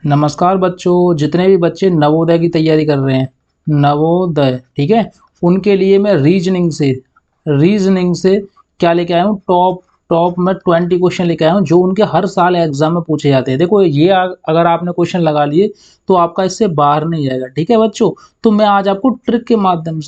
नमस्कार बच्चों, जितने भी बच्चे नवोदय की तैयारी कर रहे हैं, नवोदय, ठीक है, उनके लिए मैं रीजनिंग से क्या लेके आया हूँ, टॉप टॉप में 20 क्वेश्चन लेके आया हूँ जो उनके हर साल एग्जाम में पूछे जाते हैं। देखो ये अगर आपने क्वेश्चन लगा लिए तो आपका इससे बाहर नहीं जाएगा, ठीक है बच्चों। तो मैं आज आपको ट्रिक के माध्यम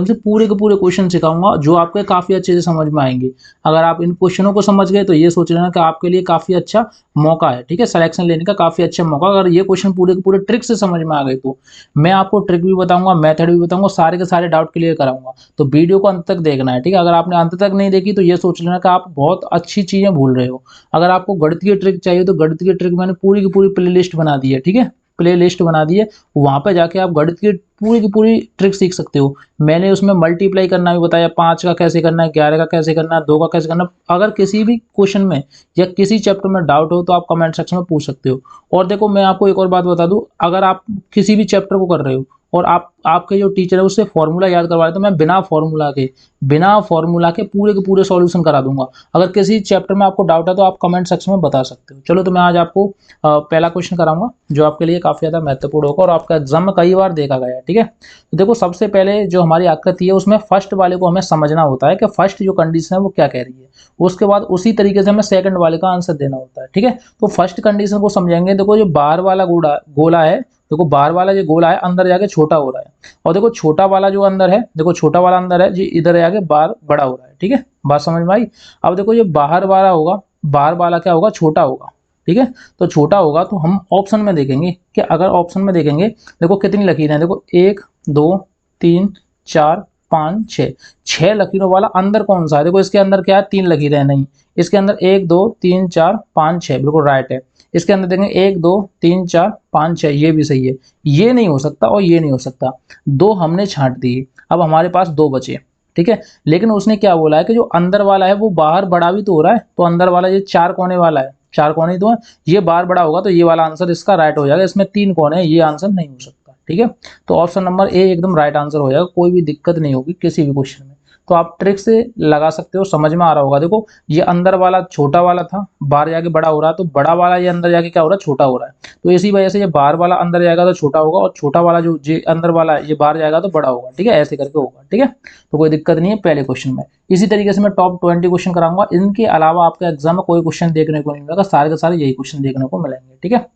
से पूरे के पूरे क्वेश्चन सिखाऊंगा जो आपके काफ़ी अच्छे से समझ में आएंगे। अगर आप इन क्वेश्चनों को समझ गए तो ये सोच लेना कि आपके लिए काफ़ी अच्छा मौका है, ठीक है, सिलेक्शन लेने का काफ़ी अच्छा मौका। अगर ये क्वेश्चन पूरे के पूरे ट्रिक से समझ में आ गए तो मैं आपको ट्रिक भी बताऊंगा, मेथड भी बताऊंगा, सारे के सारे डाउट क्लियर कराऊंगा। तो वीडियो को अंत तक देखना है, ठीक है। अगर आपने अंत तक नहीं देखी तो ये सोच लेना कि आप बहुत अच्छी चीज़ें भूल रहे हो। अगर आपको गणित की ट्रिक चाहिए तो गणित की ट्रिक मैंने पूरी की पूरी प्ले लिस्ट बना दी है, ठीक है, प्ले लिस्ट बना दी है। वहाँ पे जाके आप गणित की पूरी ट्रिक सीख सकते हो। मैंने उसमें मल्टीप्लाई करना भी बताया, 5 का कैसे करना है, 11 का कैसे करना है, 2 का कैसे करना है। अगर किसी भी क्वेश्चन में या किसी चैप्टर में डाउट हो तो आप कमेंट सेक्शन में पूछ सकते हो। और देखो मैं आपको एक और बात बता दूं, अगर आप किसी भी चैप्टर को कर रहे हो और आपके जो टीचर है उससे फॉर्मूला याद करवा रहे तो मैं बिना फॉर्मूला के पूरे के पूरे सॉल्यूशन करा दूंगा। अगर किसी चैप्टर में आपको डाउट है तो आप कमेंट सेक्शन में बता सकते हो। चलो तो मैं आज आपको पहला क्वेश्चन कराऊंगा जो आपके लिए काफ़ी ज़्यादा महत्वपूर्ण होगा और आपका एग्जाम में कई बार देखा गया है, ठीक है। तो देखो सबसे पहले जो हमारी आकृति है उसमें फर्स्ट वाले को हमें समझना होता है कि फर्स्ट जो कंडीशन है वो क्या कह रही है। उसके बाद उसी तरीके से हमें सेकंड वाले का आंसर देना होता है, ठीक है। तो फर्स्ट कंडीशन को समझेंगे। देखो जो बाहर वाला गोला है, देखो बाहर वाला जो गोला है अंदर जाके छोटा हो रहा है, और देखो छोटा वाला जो अंदर है, देखो छोटा वाला अंदर है जी, इधर जाके बाहर बड़ा हो रहा है, ठीक है। बात समझ में आई। अब देखो ये बाहर वाला होगा, बाहर वाला क्या होगा, छोटा होगा, ठीक है। तो छोटा होगा तो हम ऑप्शन में देखेंगे कि अगर ऑप्शन में देखेंगे देखो कितनी लकीरें हैं, देखो 1 2 3 4 5 6, 6 लकीरों वाला अंदर कौन सा है। देखो इसके अंदर क्या है, 3 लकीरें नहीं, इसके अंदर 1 2 3 4 5 6 बिल्कुल राइट है। इसके अंदर देखेंगे 1 2 3 4 5 6, ये भी सही है। ये नहीं हो सकता और ये नहीं हो सकता, दो हमने छांट दिए, अब हमारे पास दो बचे, ठीक है। लेकिन उसने क्या बोला है कि जो अंदर वाला है वो बाहर बड़ा भी तो हो रहा है, तो अंदर वाला ये 4 कोने वाला है, 4 कोने तो है, ये बाहर बड़ा होगा तो ये वाला आंसर इसका राइट हो जाएगा। इसमें 3 कोने हैं, ये आंसर नहीं हो सकता, ठीक है। तो ऑप्शन नंबर ए एकदम राइट आंसर हो जाएगा, कोई भी दिक्कत नहीं होगी किसी भी क्वेश्चन में। तो आप ट्रिक से लगा सकते हो, समझ में आ रहा होगा। देखो ये अंदर वाला छोटा वाला था, बाहर जाके बड़ा हो रहा है, तो बड़ा वाला ये अंदर जाके क्या हो रहा है, छोटा हो रहा है। तो इसी वजह से ये बाहर वाला अंदर जाएगा तो छोटा होगा, और छोटा वाला जो ये अंदर वाला है ये बाहर जाएगा तो बड़ा होगा, ठीक है, ऐसे करके होगा, ठीक है। तो कोई दिक्कत नहीं है पहले क्वेश्चन में। इसी तरीके से मैं टॉप 20 क्वेश्चन कराऊंगा, इनके अलावा आपके एग्जाम में कोई क्वेश्चन देखने को नहीं मिलेगा, सारे के सारे यही क्वेश्चन देखने को मिलेंगे, ठीक है।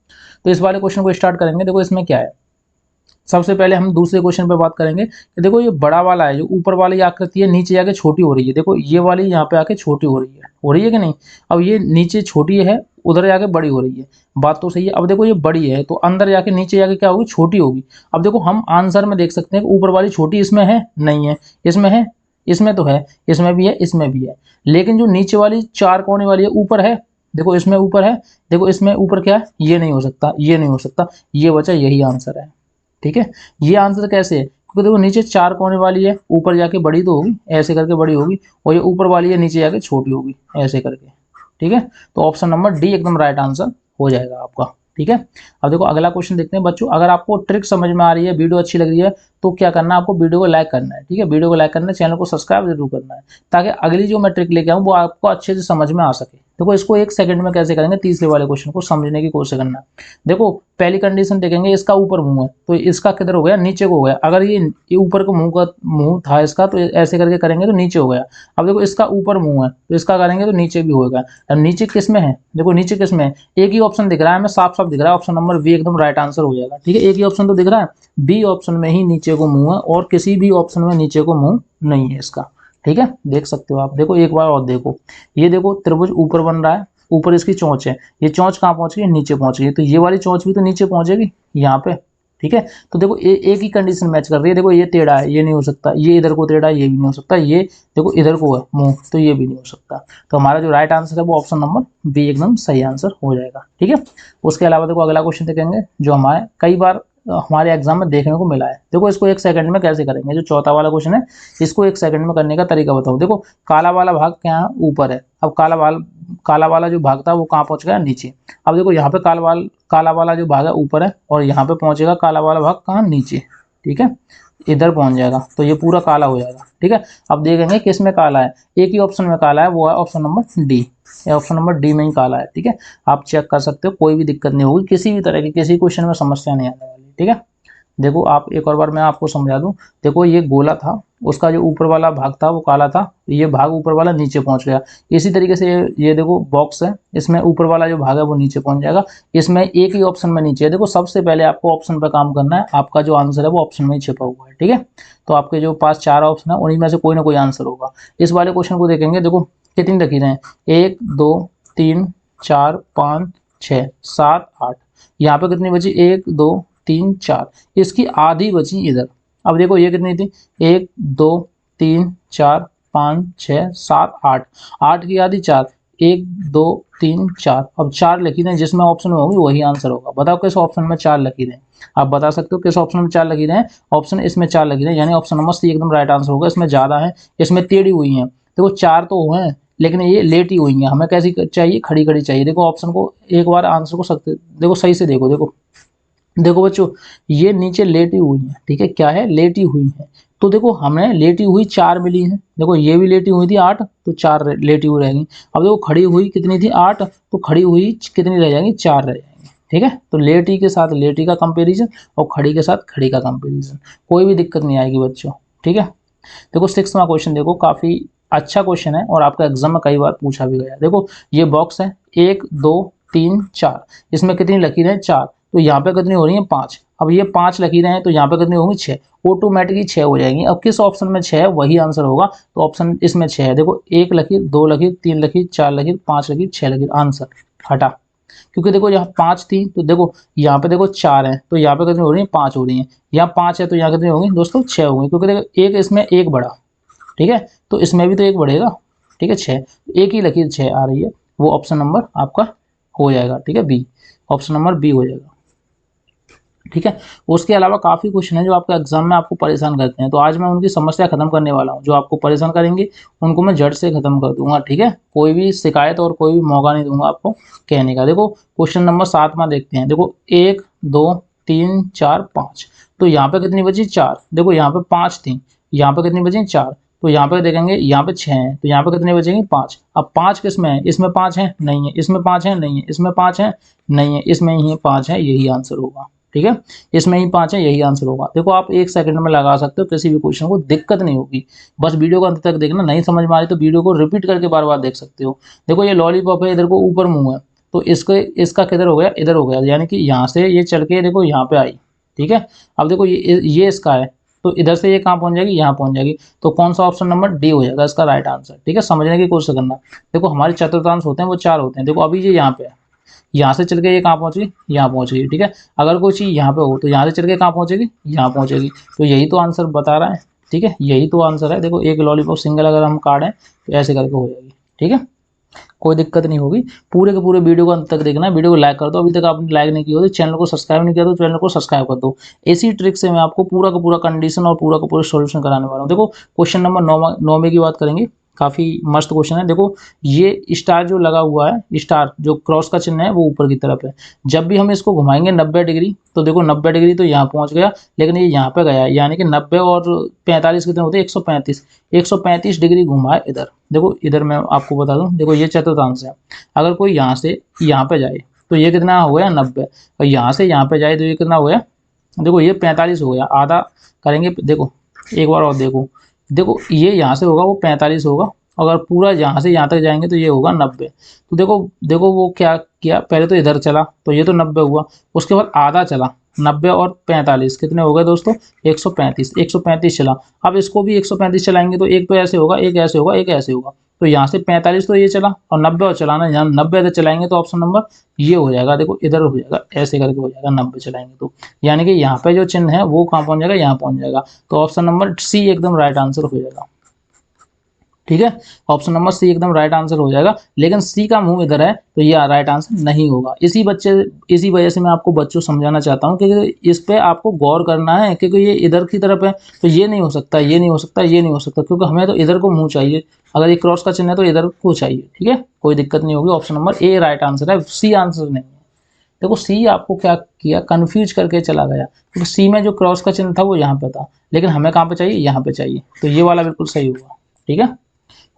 तो इस वाले क्वेश्चन को स्टार्ट करेंगे। देखो इसमें क्या है, सबसे पहले हम दूसरे क्वेश्चन पे बात करेंगे कि देखो ये बड़ा वाला है, जो ऊपर वाली आकृति है नीचे जाके छोटी हो रही है। देखो ये वाली यहाँ पे आके छोटी हो रही है कि नहीं। अब ये नीचे छोटी है, उधर जाके बड़ी हो रही है, बात तो सही है। अब देखो ये बड़ी है तो अंदर जाके नीचे जाके क्या होगी, छोटी होगी। अब देखो हम आंसर में देख सकते हैं कि ऊपर वाली छोटी इसमें है नहीं है, इसमें है, इसमें तो है, इसमें भी है, इसमें भी है। लेकिन जो नीचे वाली 4 कोने वाली है ऊपर है, देखो इसमें ऊपर है, देखो इसमें ऊपर क्या है, ये नहीं हो सकता, ये नहीं हो सकता, ये बचा, यही आंसर है, ठीक है। ये आंसर कैसे है, क्योंकि देखो नीचे 4 कोने वाली है, ऊपर जाके बड़ी तो होगी, ऐसे करके बड़ी होगी, और ये ऊपर वाली है नीचे जाके छोटी होगी, ऐसे करके, ठीक है। तो ऑप्शन नंबर डी एकदम राइट आंसर हो जाएगा आपका, ठीक है। अब देखो अगला क्वेश्चन देखते हैं बच्चों। अगर आपको ट्रिक समझ में आ रही है, वीडियो अच्छी लग रही है, तो क्या करना है, आपको वीडियो को लाइक करना है, ठीक है। वीडियो को लाइक करना है, चैनल को सब्सक्राइब जरूर करना है, ताकि अगली जो मैं ट्रिक लेके आऊँ वो आपको अच्छे से समझ में आ सके। देखो इसको 1 सेकंड में कैसे करेंगे, तीसरे वाले क्वेश्चन को समझने की कोशिश करना। देखो पहली कंडीशन देखेंगे, इसका ऊपर मुंह है तो इसका किधर हो गया, नीचे को हो गया। अगर ये ऊपर को मुंह था इसका, तो ऐसे करके करेंगे तो नीचे हो गया। अब देखो इसका ऊपर मुंह है तो इसका करेंगे तो नीचे भी होगा। अब नीचे किस में है, देखो नीचे किस में है, एक ही ऑप्शन दिख रहा है हमें, साफ साफ दिख रहा है, ऑप्शन नंबर बी एकदम राइट आंसर हो जाएगा, ठीक है। एक ही ऑप्शन तो दिख रहा है, बी ऑप्शन में ही नीचे को मुंह है, और किसी भी ऑप्शन में नीचे को मुंह नहीं है इसका, ठीक है। देख सकते हो आप, देखो एक बार और देखो, ये देखो त्रिभुज ऊपर बन रहा है, ऊपर इसकी चोंच है, ये चोंच कहाँ पहुंच गई, नीचे पहुंच गई, तो ये वाली चोंच भी तो नीचे पहुंचेगी यहाँ पे, ठीक है। तो देखो एक ही कंडीशन मैच कर रही है। देखो ये टेढ़ा है, ये नहीं हो सकता, ये इधर को टेढ़ा है, ये भी नहीं हो सकता, ये देखो इधर को है मुंह, तो ये भी नहीं हो सकता। तो हमारा जो राइट आंसर है वो ऑप्शन नंबर बी एकदम सही आंसर हो जाएगा, ठीक है। उसके अलावा देखो अगला क्वेश्चन देखेंगे जो हमारे कई बार हमारे एग्जाम में देखने को मिला है। देखो इसको 1 सेकंड में कैसे करेंगे, जो चौथा वाला क्वेश्चन है इसको 1 सेकंड में करने का तरीका बताओ। देखो काला वाला भाग क्या है, ऊपर है, अब काला वाला जो भाग था वो कहाँ पहुंच गया, नीचे। अब देखो यहाँ पे काला वाला जो भाग है ऊपर है, और यहाँ पे पहुंचेगा काला वाला भाग कहाँ, नीचे, ठीक है, इधर पहुंच जाएगा, तो ये पूरा काला हो जाएगा, ठीक है। अब देखेंगे किस में काला है, एक ही ऑप्शन में काला है, वो है ऑप्शन नंबर डी, ये ऑप्शन नंबर डी में ही काला है, ठीक है। आप चेक कर सकते हो, कोई भी दिक्कत नहीं होगी, किसी भी तरह की किसी क्वेश्चन में समस्या नहीं आने वाली, ठीक है। देखो आप एक और बार मैं आपको समझा दूं, देखो ये गोला था, उसका जो ऊपर वाला भाग था वो काला था, ये भाग ऊपर वाला नीचे पहुंच गया। इसी तरीके से ये देखो बॉक्स है, इसमें ऊपर वाला जो भाग है वो नीचे पहुंच जाएगा, इसमें एक ही ऑप्शन में नीचे है। देखो सबसे पहले आपको ऑप्शन पर काम करना है, आपका जो आंसर है वो ऑप्शन में ही छिपा हुआ है, ठीक है। तो आपके जो पास 4 ऑप्शन है उन्हीं में से कोई ना कोई आंसर होगा। इस वाले क्वेश्चन को देखेंगे, देखो कितनी लकीरें हैं, 1 2 3 4 5 6 7 8, यहाँ पे कितनी बची, 1 2 3 4, इसकी आधी बची इधर। अब देखो ये कितनी थी, 1 2 3 4 5 6 7 8, 8 की आधी 4, 1 2 3 4, अब 4 लकीरें जिसमें ऑप्शन में होगी वही आंसर होगा। बताओ किस ऑप्शन में 4 लकीरें, आप बता सकते हो किस ऑप्शन में 4 लकीरें हैं। ऑप्शन इसमें 4 लकीरें, यानी ऑप्शन नंबर सी एकदम राइट आंसर होगा। इसमें ज़्यादा है, इसमें टेढ़ी हुई हैं, देखो 4 तो हुए हैं लेकिन ये लेटी हुई हैं, हमें कैसी चाहिए, खड़ी खड़ी चाहिए। देखो ऑप्शन को एक बार आंसर को सकते, देखो सही से देखो, देखो देखो बच्चों ये नीचे लेटी हुई है, ठीक है, क्या है, लेटी हुई है। तो देखो हमें लेटी हुई 4 मिली है, देखो ये भी लेटी हुई थी 8, तो 4 लेटी हुई रहेगी। अब देखो खड़ी हुई कितनी थी 8, तो खड़ी हुई कितनी रह जाएंगी, 4 रह जाएंगी, ठीक है। तो लेटी के साथ लेटी का कंपेरिजन और खड़ी के साथ खड़ी का कंपेरिजन, कोई भी दिक्कत नहीं आएगी बच्चों, ठीक है। देखो 6वां क्वेश्चन देखो, काफी अच्छा क्वेश्चन है और आपका एग्जाम में कई बार पूछा भी गया। देखो ये बॉक्स है, 1 2 3 4, इसमें कितनी लकीरें हैं, 4, तो यहाँ पे कितनी हो रही है, 5। अब ये 5 लकीरें हैं तो यहाँ पे कितनी होंगी, 6, ऑटोमेटिकली 6 हो जाएंगी। अब किस ऑप्शन में 6 है वही आंसर होगा, तो ऑप्शन इसमें 6 है। देखो 1 लकीर 2 लकीर 3 लकीर 4 लकीर 5 लकीर 6 लकीर, आंसर हटा। क्योंकि देखो यहाँ 5 थी, तो देखो यहाँ पे देखो 4 है तो यहाँ पे कितनी हो रही है, 5 हो रही है। यहाँ 5 है तो यहाँ कितनी होंगी दोस्तों, 6 होंगी, क्योंकि देखो एक इसमें एक बढ़ा, ठीक है, तो इसमें भी तो एक बढ़ेगा, ठीक है, 6, एक ही लकीर 6 आ रही है, वो ऑप्शन नंबर आपका हो जाएगा, ठीक है, बी, ऑप्शन नंबर बी हो जाएगा, ठीक है। उसके अलावा काफ़ी क्वेश्चन है जो आपके एग्जाम में आपको परेशान करते हैं, तो आज मैं उनकी समस्या खत्म करने वाला हूँ। जो आपको परेशान करेंगे उनको मैं जड़ से खत्म कर दूंगा, ठीक है। कोई भी शिकायत और कोई भी मौका नहीं दूंगा आपको कहने का। देखो क्वेश्चन नंबर 7 में देखते हैं, देखो 1 2 3 4 5, तो यहाँ पे कितनी बची, 4, देखो यहाँ पे 5 थी, यहाँ पे कितनी बची, 4, तो यहाँ पे देखेंगे यहाँ पे 6 है तो यहाँ पे कितने बचेंगे, 5। अब 5 किस में है, इसमें 5 है नहीं है, इसमें 5 है नहीं है, इसमें 5 है नहीं है, इसमें ही 5 है, यही आंसर होगा, ठीक है, इसमें ही 5 है, यही आंसर होगा। देखो आप 1 सेकंड में लगा सकते हो, किसी भी क्वेश्चन को दिक्कत नहीं होगी। बस वीडियो को अंत तक देखना, नहीं समझ में आ रही तो वीडियो को रिपीट करके बार बार देख सकते हो। देखो ये लॉलीपॉप है, इधर को ऊपर मुंह है, तो इसको इसका किधर हो गया, इधर हो गया, यानी कि यहाँ से ये चल के देखो यहाँ पे आई, ठीक है। अब देखो ये इसका है, तो इधर से ये कहाँ पहुंच जाएगी, यहाँ पहुंच जाएगी, तो कौन सा ऑप्शन नंबर डी हो जाएगा इसका राइट आंसर, ठीक है। समझने की कोशिश करना। देखो हमारे चतुर्थांश होते हैं वो 4 होते हैं, देखो अभी ये यहाँ पे है, यहाँ से चल के ये कहाँ पहुंच गई, यहाँ पहुंच गई, ठीक है। अगर कोई चीज़ यहाँ पे हो तो यहाँ से चल के कहाँ पहुंचेगी, यहाँ पहुंचेगी, तो यही तो आंसर बता रहा है, ठीक है, यही तो आंसर है। देखो एक लॉलीपॉप सिंगल अगर हम काटें तो ऐसे करके हो जाएगी, ठीक है, कोई दिक्कत नहीं होगी। पूरे के पूरे वीडियो को अंत तक देखना है। वीडियो को लाइक कर दो, अभी तक आपने लाइक नहीं किया हो तो चैनल को सब्सक्राइब नहीं किया तो चैनल को सब्सक्राइब कर दो। इसी ट्रिक से मैं आपको पूरा का पूरा कंडीशन और पूरा का पूरा सॉल्यूशन कराने वाला हूँ। देखो क्वेश्चन नंबर 9 में की बात करेंगे, काफ़ी मस्त क्वेश्चन है। देखो ये स्टार जो लगा हुआ है, स्टार जो क्रॉस का चिन्ह है वो ऊपर की तरफ है, जब भी हम इसको घुमाएंगे 90 डिग्री, तो देखो 90 डिग्री तो यहाँ पहुँच गया, लेकिन ये यहाँ पे गया, यानी कि 90 और 45 कितने होते हैं, 135, 135 डिग्री घुमा है इधर। देखो इधर मैं आपको बता दूं, देखो ये चतुर्थांश है, अगर कोई यहाँ से यहाँ पे जाए तो ये कितना हो गया, 90, और यहाँ से यहाँ पे जाए तो ये कितना हो गया, देखो ये 45 हो गया, आधा करेंगे, देखो एक बार और देखो, देखो ये यहाँ से होगा वो 45 होगा, अगर पूरा यहाँ से यहाँ तक जाएंगे तो ये होगा 90। तो देखो देखो वो क्या किया, पहले तो इधर चला तो ये तो 90 हुआ, उसके बाद आधा चला, 90 और 45 कितने हो गए दोस्तों, 135, 135 चला। अब इसको भी 135 चलाएंगे तो एक तो ऐसे होगा, एक ऐसे होगा, एक ऐसे होगा, तो यहाँ से 45 तो ये चला और 90 और चलाना, यहाँ 90 इधर चलाएंगे तो ऑप्शन नंबर ये हो जाएगा, देखो इधर हो जाएगा, ऐसे करके हो जाएगा, 90 चलाएंगे तो, यानी कि यहाँ पे जो चिन्ह है वो कहाँ पहुंच जाएगा, यहाँ पहुंच जाएगा, तो ऑप्शन नंबर सी एकदम राइट आंसर हो जाएगा, ठीक है, ऑप्शन नंबर सी एकदम राइट आंसर हो जाएगा। लेकिन सी का मुंह इधर है तो ये राइट आंसर नहीं होगा। इसी वजह से मैं आपको बच्चों समझाना चाहता हूँ कि इस पे आपको गौर करना है, क्योंकि ये इधर की तरफ है तो ये नहीं हो सकता, ये नहीं हो सकता, ये नहीं हो सकता, क्योंकि हमें तो इधर को मुंह चाहिए, अगर ये क्रॉस का चिन्ह है तो इधर को चाहिए, ठीक है, कोई दिक्कत नहीं होगी। Option number A right answer है, सी आंसर नहीं है। देखो सी आपको क्या किया, कंफ्यूज करके चला गया, क्योंकि सी में जो क्रॉस का चिन्ह था वो यहाँ पे था, लेकिन हमें कहाँ पे चाहिए, यहाँ पे चाहिए, तो ये वाला बिल्कुल सही होगा, ठीक है।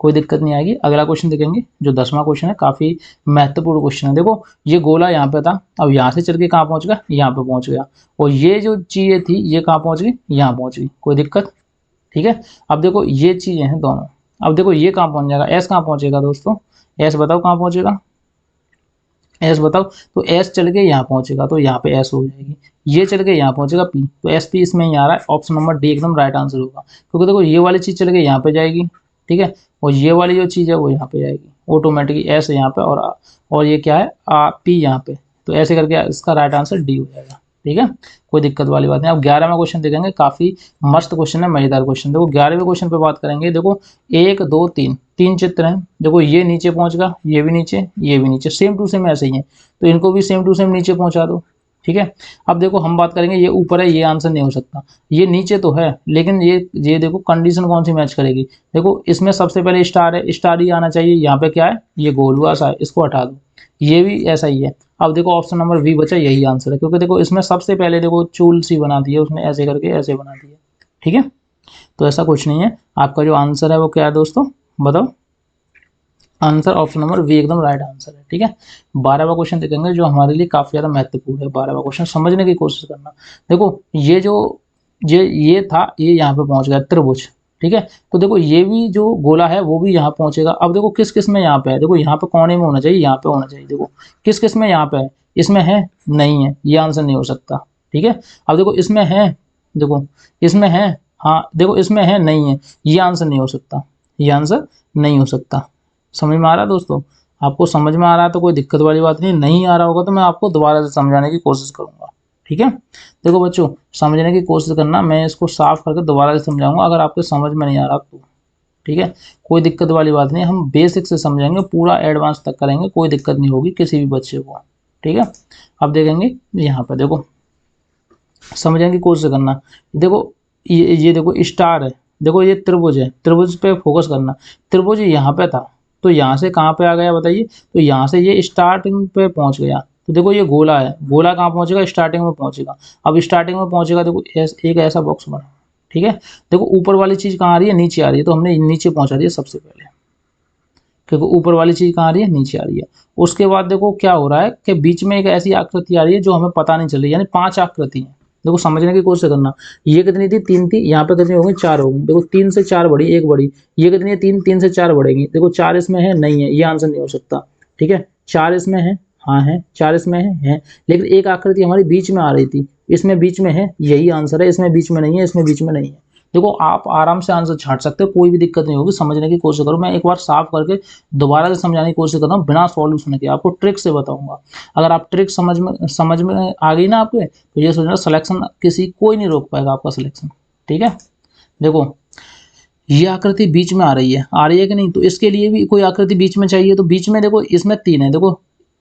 कोई दिक्कत नहीं आएगी। अगला क्वेश्चन देखेंगे जो 10वां क्वेश्चन है, काफी महत्वपूर्ण क्वेश्चन है। देखो ये गोला यहाँ पे था, अब यहाँ से चल के कहाँ पहुंच गया, यहाँ पे पहुंच गया, और ये जो चीजें थी ये कहाँ पहुंच गई, यहाँ पहुंच गई, कोई दिक्कत, ठीक है। अब देखो ये चीजें हैं दोनों, अब देखो ये कहाँ पहुंच जाएगा, एस कहाँ पहुंचेगा दोस्तों, एस बताओ कहाँ पहुंचेगा, एस बताओ, तो एस चल के यहाँ पहुंचेगा तो यहाँ पे एस हो जाएगी, ये चल के यहाँ पहुंचेगा पी, तो एस पी इसमें ही आ रहा है, ऑप्शन नंबर डी एकदम राइट आंसर होगा। क्योंकि देखो ये वाली चीज चल के यहाँ पे जाएगी, ठीक है, और ये वाली जो चीज है वो यहाँ पे जाएगी ऑटोमेटिकली, एस यहाँ पे और ये क्या है पी यहाँ पे, तो ऐसे करके इसका राइट आंसर डी हो जाएगा, ठीक है, कोई दिक्कत वाली बात नहीं। अब 11वां क्वेश्चन देखेंगे, काफी मस्त क्वेश्चन है, मजेदार क्वेश्चन। देखो 11वें क्वेश्चन पे बात करेंगे। देखो 1 2 3 तीन चित्र हैं, देखो ये नीचे पहुंचगा, ये भी नीचे, ये भी नीचे, सेम टू सेम ऐसे ही है, तो इनको भी सेम टू सेम नीचे पहुंचा दो, ठीक है। अब देखो हम बात करेंगे, ये ऊपर है, ये आंसर नहीं हो सकता, ये नीचे तो है, लेकिन ये देखो कंडीशन कौन सी मैच करेगी, देखो इसमें सबसे पहले स्टार है, स्टार ही आना चाहिए, यहाँ पे क्या है, ये गोल हुआ सा है, इसको हटा दो, ये भी ऐसा ही है। अब देखो ऑप्शन नंबर बी बचा, यही आंसर है, क्योंकि देखो इसमें सबसे पहले देखो चूल सी बना दी है उसने, ऐसे करके ऐसे बना दी है, ठीक है। तो ऐसा कुछ नहीं है, आपका जो आंसर है वो क्या है दोस्तों, बताओ, आंसर ऑप्शन नंबर बी एकदम राइट आंसर है, ठीक है। 12वां क्वेश्चन देखेंगे जो हमारे लिए काफी ज्यादा महत्वपूर्ण है। 12वां क्वेश्चन समझने की कोशिश करना। देखो ये जो ये था, ये यहाँ पे पहुंच गया त्रिभुज, ठीक है, तो देखो ये भी जो गोला है वो भी यहाँ पहुंचेगा। अब देखो किस किस में यहाँ पे है, देखो यहाँ पे कोने में होना चाहिए, यहाँ पे होना चाहिए, देखो किस किस में यहाँ पे है, इसमें है नहीं है, ये आंसर नहीं हो सकता, ठीक है। अब देखो इसमें है, देखो इसमें है, हाँ देखो इसमें है नहीं है, ये आंसर नहीं हो सकता, ये आंसर नहीं हो सकता। समझ में आ रहा है दोस्तों, आपको समझ में आ रहा है तो कोई दिक्कत वाली बात नहीं आ रहा होगा तो मैं आपको दोबारा से समझाने की कोशिश करूंगा, ठीक है। देखो बच्चों समझने की कोशिश करना, मैं इसको साफ करके दोबारा से समझाऊंगा अगर आपको समझ में नहीं आ रहा तो, ठीक है, कोई दिक्कत वाली बात नहीं, हम बेसिक से समझेंगे, पूरा एडवांस तक करेंगे, कोई दिक्कत नहीं होगी किसी भी बच्चे को, ठीक है। अब देखेंगे यहाँ पर, देखो समझने की कोशिश करना, देखो ये देखो स्टार है, देखो ये त्रिभुज है, त्रिभुज पे फोकस करना, त्रिभुज यहाँ पे था, तो यहाँ से कहाँ पे आ गया बताइए, तो यहाँ से ये स्टार्टिंग पे पहुंच गया, तो देखो ये गोला है, गोला कहाँ पहुंचेगा, स्टार्टिंग में पहुंचेगा। अब स्टार्टिंग में पहुंचेगा, देखो एक ऐसा बॉक्स बना, ठीक है, देखो ऊपर वाली चीज कहाँ आ रही है, नीचे आ रही है, तो हमने नीचे पहुंचा दिया सबसे पहले, क्योंकि ऊपर वाली चीज कहाँ आ रही है, नीचे आ रही है। उसके बाद देखो क्या हो रहा है कि बीच में एक ऐसी आकृति आ रही है जो हमें पता नहीं चल रही, यानी 5 आकृति है, देखो समझने की कोशिश करना। ये कितनी थी, 3 थी, यहाँ पे कितनी होगी, 4 होगी, देखो 3 से 4 बढ़ी, एक बढ़ी, ये कितनी है, 3 से 4 बढ़ेगी, देखो 4 इसमें है नहीं है, ये आंसर नहीं हो सकता, ठीक है। 4 इसमें है, हाँ है, 4 इसमें है, लेकिन एक आकृति हमारी बीच में आ रही थी, इसमें बीच में है, यही आंसर है, इसमें बीच में नहीं है, इसमें बीच में नहीं है। देखो आप आराम से आंसर छांट सकते हो, कोई भी दिक्कत नहीं होगी, समझने की कोशिश करो। मैं एक बार साफ करके दोबारा से समझाने की कोशिश कर रहा हूँ, बिना सॉल्यूशन के, आपको ट्रिक से बताऊंगा। अगर आप ट्रिक समझ में आ गई ना आपके, तो ये सोचना सिलेक्शन किसी कोई नहीं रोक पाएगा आपका सिलेक्शन, ठीक है। देखो ये आकृति बीच में आ रही है कि नहीं, तो इसके लिए भी कोई आकृति बीच में चाहिए, तो बीच में देखो इसमें 3 है, देखो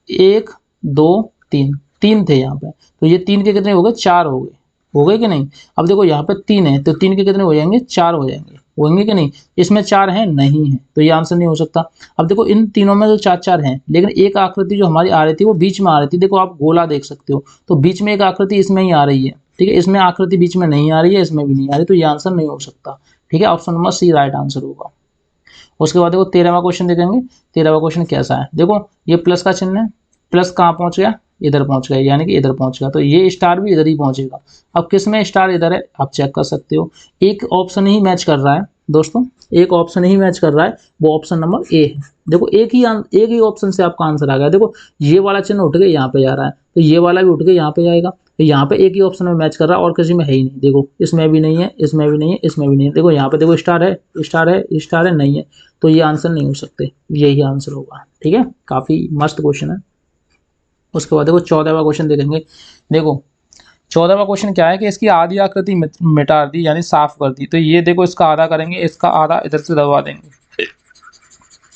1 2 3, 3 थे यहाँ पे, तो ये 3 के कितने हो गए, 4 हो गए कि नहीं। अब देखो यहाँ पे 3 है, तो 3 के कितने हो जाएंगे, 4 हो जाएंगे, होंगे कि नहीं। इसमें 4 है नहीं है, तो ये आंसर नहीं हो सकता। अब देखो इन तीनों में तो 4 हैं, लेकिन एक आकृति जो हमारी आ रही थी वो बीच में आ रही थी, देखो आप गोला देख सकते हो, तो बीच में एक आकृति इसमें ही आ रही है, ठीक है, इसमें आकृति बीच में नहीं आ रही है, इसमें भी नहीं आ रही, तो ये आंसर नहीं हो सकता, ठीक है, option number C right answer होगा। उसके बाद देखो 13वां क्वेश्चन देखेंगे। 13वां क्वेश्चन कैसा है, देखो ये प्लस का चिन्ह है, प्लस कहाँ पहुंच गया, इधर पहुंच गया, यानी कि इधर पहुंच गया, तो ये स्टार भी इधर ही पहुंचेगा। अब किस में स्टार इधर है, आप चेक कर सकते हो, एक ऑप्शन ही मैच कर रहा है दोस्तों, एक ऑप्शन ही मैच कर रहा है, वो ऑप्शन नंबर ए है। देखो एक ही ऑप्शन से आपका आंसर आ गया। देखो ये वाला चिन्ह उठ के यहाँ पे जा रहा है, तो ये वाला भी उठ के यहाँ पे जाएगा, तो यहाँ पे एक ही ऑप्शन में मैच कर रहा है और किसी में है ही नहीं। देखो इसमें भी नहीं है, इसमें भी नहीं है, इसमें भी नहीं है, देखो यहाँ पे देखो स्टार है, स्टार है, स्टार है, नहीं है, तो ये आंसर नहीं हो सकते, यही आंसर होगा, ठीक है। काफी मस्त क्वेश्चन है। उसके बाद देखो 14वां क्वेश्चन देखेंगे। देखो 14वां क्वेश्चन क्या है कि इसकी आधी आकृति मिटा दी, यानी साफ कर दी, तो ये देखो इसका आधा करेंगे, इसका आधा इधर से दबा देंगे,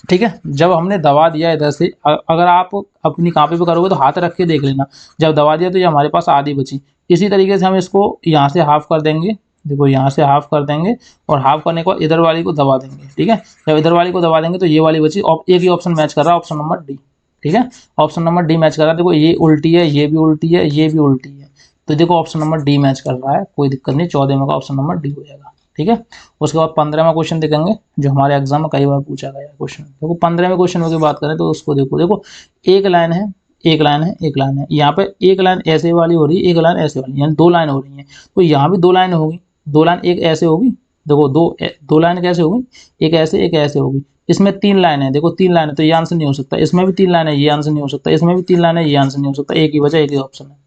ठीक है। जब हमने दबा दिया इधर से, अगर आप अपनी कॉपी पे करोगे तो हाथ रख के देख लेना, जब दबा दिया तो ये हमारे पास आधी बची। इसी तरीके से हम इसको यहाँ से हाफ कर देंगे, देखो यहाँ से हाफ कर देंगे, और हाफ करने के बाद इधर वाली को दबा देंगे, ठीक है। जब इधर वाली को दबा देंगे तो ये वाली बची, और एक ही ऑप्शन मैच कर रहा है, ऑप्शन नंबर डी, ठीक है, ऑप्शन नंबर डी मैच कर रहा है। देखो ये उल्टी है, ये भी उल्टी है, ये भी उल्टी है, तो देखो ऑप्शन नंबर डी मैच कर रहा है, कोई दिक्कत नहीं, 14 में का ऑप्शन नंबर डी हो जाएगा, ठीक है। उसके बाद 15वां क्वेश्चन देखेंगे जो हमारे एग्जाम में कई बार पूछा गया क्वेश्चन। देखो 15वें क्वेश्चन की बात करें तो उसको देखो एक लाइन है, एक लाइन है, एक लाइन है। यहाँ पे एक लाइन ऐसे वाली हो रही है, एक लाइन ऐसे वाली, यानी 2 लाइन हो रही है। तो यहाँ भी 2 लाइन होगी, 2 लाइन एक ऐसे होगी, देखो दो लाइन कैसे होगी, एक ऐसे होगी। इसमें 3 लाइन है, देखो 3 लाइन है, तो ये आंसर नहीं हो सकता। इसमें भी 3 लाइन है, ये आंसर नहीं हो सकता। इसमें भी 3 लाइन है, ये आंसर नहीं हो सकता। एक ही वजह, एक ही ऑप्शन है।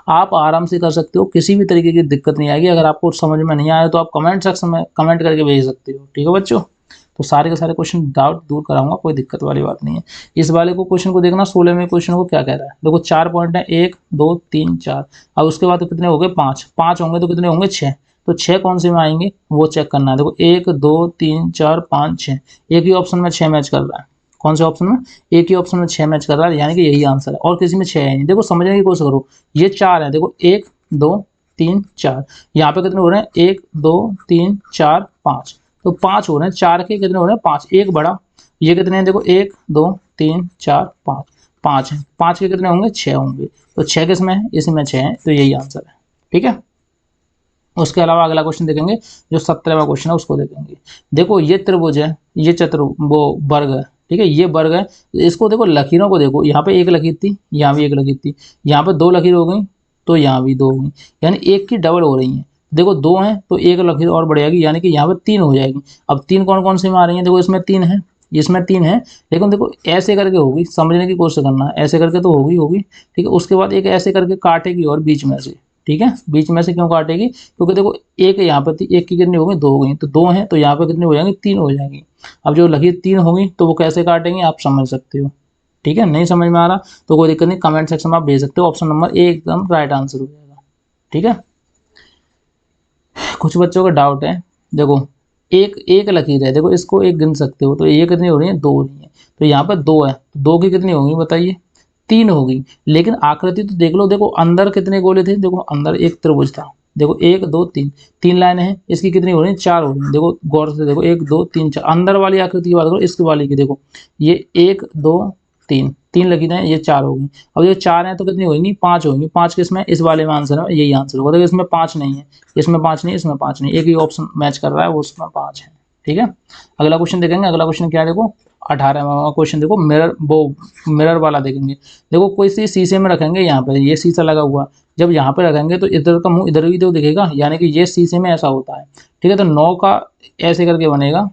आप आराम से कर सकते हो, किसी भी तरीके की दिक्कत नहीं आएगी। अगर आपको समझ में नहीं आया तो आप कमेंट सेक्शन में कमेंट करके भेज सकते हो, ठीक है बच्चों। तो सारे के सारे क्वेश्चन डाउट दूर कराऊंगा, कोई दिक्कत वाली बात नहीं है। इस वाले को क्वेश्चन को देखना, 16वें क्वेश्चन को क्या कह रहा है। देखो 4 पॉइंट है, 1 2 3 4। अब उसके बाद तो कितने हो गए, 5 5 होंगे तो कितने होंगे, 6। तो 6 कौन से में आएंगे वो चेक करना है। देखो 1 2 3 4 5 6, एक ही ऑप्शन में 6 मैच कर रहा है। कौन से ऑप्शन में, एक ही ऑप्शन में 6 मैच कर रहा है, यानी कि यही आंसर है। और किसी में 6 है नहीं। देखो समझने की कोशिश करो, ये 4 है, देखो 1 2 3 4। यहाँ पे कितने हो रहे हैं, 1 2 3 4 5। तो 5 हो रहे हैं, 4 के कितने हो रहे हैं, 5। एक बड़ा, ये कितने हैं, देखो 1 2 3 4 5, 5 है। 5 के कितने होंगे, 6 होंगे। तो 6 किसमें है, इसमें 6 है, तो यही आंसर है, ठीक है। उसके अलावा अगला क्वेश्चन देखेंगे जो 17वां क्वेश्चन है, उसको देखेंगे। देखो ये त्रिभुज है, ये वो वर्ग है, ठीक है, ये वर्ग है। इसको देखो लकीरों को देखो, यहाँ पे एक लकीर थी, यहाँ भी एक लकीर थी, यहाँ पे 2 लकीर हो गई, तो यहाँ भी 2 हो गई, यानी एक की डबल हो रही है। देखो 2 है तो एक लकीर और बढ़ जाएगी, यानी कि यहाँ पे 3 हो जाएगी। अब 3 कौन कौन से में आ रही है, देखो इसमें 3 है, इसमें 3 है, लेकिन देखो ऐसे करके होगी, समझने की कोशिश करना, ऐसे करके तो होगी, ठीक है। उसके बाद एक ऐसे करके काटेगी और बीच में से, ठीक है, बीच में से क्यों काटेगी, क्योंकि देखो एक यहाँ पर थी, एक की कितनी हो गई, 2 हो गई, तो 2 है तो यहाँ पे कितनी हो जाएंगी, 3 हो जाएंगी। अब जो लकीर 3 होगी तो वो कैसे काटेंगे आप समझ सकते हो, ठीक है। नहीं समझ में आ रहा तो कोई दिक्कत नहीं, कमेंट सेक्शन में आप भेज सकते हो। ऑप्शन नंबर ए एकदम राइट आंसर हो जाएगा, ठीक है। कुछ बच्चों का डाउट है, देखो एक लकीर है, देखो इसको एक गिन सकते हो, तो ये कितनी हो रही है, 2 हो रही है। तो यहाँ पर 2 है, 2 की कितनी होगी बताइए, 3 होगी। लेकिन आकृति तो देख लो, देखो अंदर कितने गोले थे, देखो अंदर एक त्रिभुज था, देखो 1 2 3, 3 लाइन है, इसकी कितनी हो रही है, 4 हो रही है। देखो गौर से देखो 1 2 3 4, अंदर वाली आकृति की बात करो, इसकी वाली की देखो, ये 1 2 3, 3 लकीरें हैं, ये 4 होगी। अब ये 4 हैं तो कितनी होगी, 5 होगी। 5 किसमें, इस वाले में आंसर है, यही आंसर होगा। देखो इसमें 5 नहीं है, इसमें 5 नहीं, इसमें 5 नहीं, एक ही ऑप्शन मैच कर रहा है, वो उसमें 5 है, ठीक है। अगला क्वेश्चन देखेंगे। अगला क्वेश्चन क्या है, देखो 18वां क्वेश्चन, देखो मिरर वाला देखेंगे। देखो कोई सी शीशे में रखेंगे, यहाँ पे ये शीशा लगा हुआ, जब यहाँ पे रखेंगे तो इधर का मुंह इधर भी तो दिखेगा, यानी कि ये शीशे में ऐसा होता है, ठीक है। तो 9 का ऐसे करके बनेगा,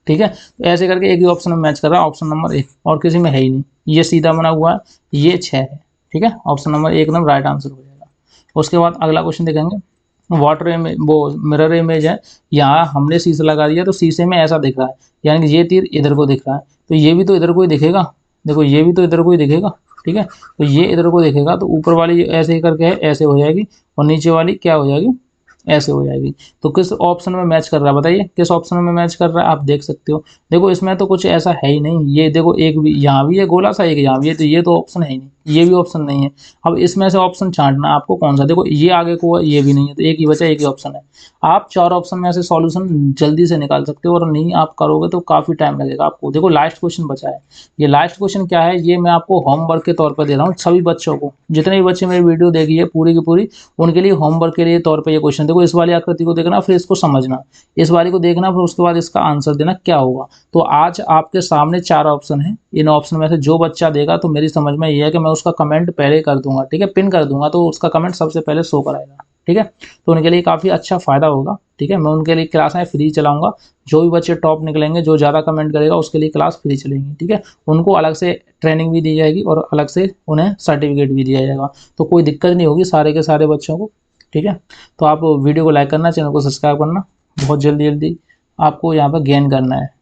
ठीक है। तो ऐसे करके एक ही ऑप्शन में मैच कर रहा है, ऑप्शन नंबर 1, और किसी में है ही नहीं, ये सीधा बना हुआ है, ये 6 है, ठीक है। ऑप्शन नंबर 1 एकदम राइट आंसर हो जाएगा। उसके बाद अगला क्वेश्चन देखेंगे, वाटर इमेज, वो मिरर इमेज है। यहाँ हमने शीशा लगा दिया तो शीशे में ऐसा दिख रहा है, यानी कि ये तीर इधर को दिख रहा है, तो ये भी तो इधर को ही दिखेगा, देखो ये भी तो इधर को ही दिखेगा, ठीक है। तो ये इधर को दिखेगा, तो ऊपर वाली ऐसे ही करके है, ऐसे हो जाएगी, और नीचे वाली क्या हो जाएगी, ऐसे हो जाएगी। तो किस ऑप्शन में मैच कर रहा है बताइए, किस ऑप्शन में मैच कर रहा है, आप देख सकते हो। देखो इसमें तो कुछ ऐसा है ही नहीं, ये देखो एक भी यहाँ भी है गोला सा, एक यहाँ भी है, तो ये तो ऑप्शन है ही नहीं, ये भी ऑप्शन नहीं है। अब इसमें से ऑप्शन छांटना आपको कौन सा, देखो ये आगे को है, ये भी नहीं है, तो एक ही बचा, एक ही ऑप्शन है। आप 4 ऑप्शन में से सॉल्यूशन जल्दी से निकाल सकते हो, और नहीं आप करोगे तो काफी टाइम लगेगा आपको। देखो लास्ट क्वेश्चन बचा है, ये लास्ट क्वेश्चन क्या है, ये मैं आपको होमवर्क के तौर पर दे रहा हूँ सभी बच्चों को, जितने भी बच्चे मेरी वीडियो देखी है पूरी की पूरी, उनके लिए होमवर्क के लिए तौर पर ये क्वेश्चन। देखो इस वाली आकृति को देखना, फिर इसको समझना, इस वाली को देखना, फिर उसके बाद इसका आंसर देना क्या होगा। तो आज आपके सामने 4 ऑप्शन है, इन ऑप्शन में से जो बच्चा देगा, तो मेरी समझ में ये है कि मैं उसका कमेंट पहले कर दूंगा, ठीक है, पिन कर दूंगा, तो उसका कमेंट सबसे पहले शो कराएगा, ठीक है। तो उनके लिए काफ़ी अच्छा फायदा होगा, ठीक है। मैं उनके लिए क्लासें फ्री चलाऊंगा, जो भी बच्चे टॉप निकलेंगे, जो ज़्यादा कमेंट करेगा उसके लिए क्लास फ्री चलेंगी, ठीक है। उनको अलग से ट्रेनिंग भी दी जाएगी और अलग से उन्हें सर्टिफिकेट भी दिया जाएगा, तो कोई दिक्कत नहीं होगी सारे के सारे बच्चों को, ठीक है। तो आप वीडियो को लाइक करना, चैनल को सब्सक्राइब करना, बहुत जल्दी आपको यहाँ पर गेन करना है।